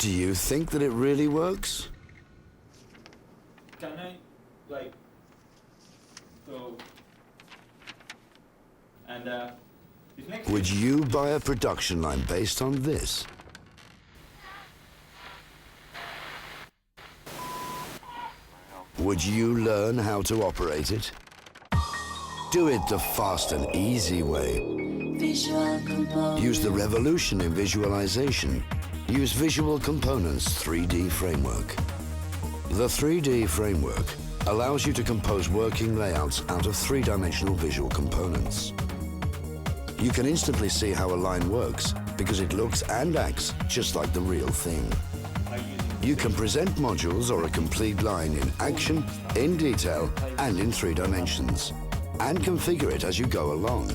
Do you think that it really works? Can I, like, so, and this next Would you buy a production line based on this? Would you learn how to operate it? Do it the fast and easy way. Use the revolution in visualization. Use Visual Components 3D Framework. The 3D Framework allows you to compose working layouts out of three-dimensional visual components. You can instantly see how a line works because it looks and acts just like the real thing. You can present modules or a complete line in action, in detail, and in 3 dimensions, and configure it as you go along.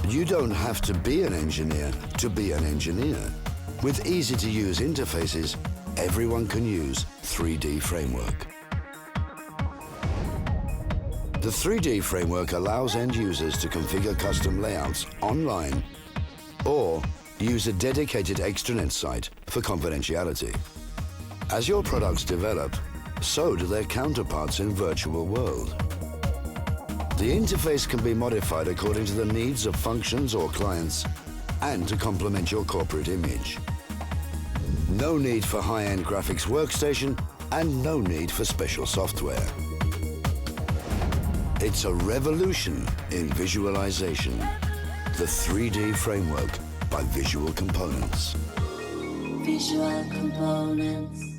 You don't have to be an engineer to be an engineer. With easy-to-use interfaces, everyone can use 3D Framework. The 3D Framework allows end users to configure custom layouts online or use a dedicated extranet site for confidentiality. As your products develop, so do their counterparts in virtual world. The interface can be modified according to the needs of functions or clients and to complement your corporate image. No need for high-end graphics workstation and no need for special software. It's a revolution in visualization. The 3D Framework by Visual Components. Visual Components.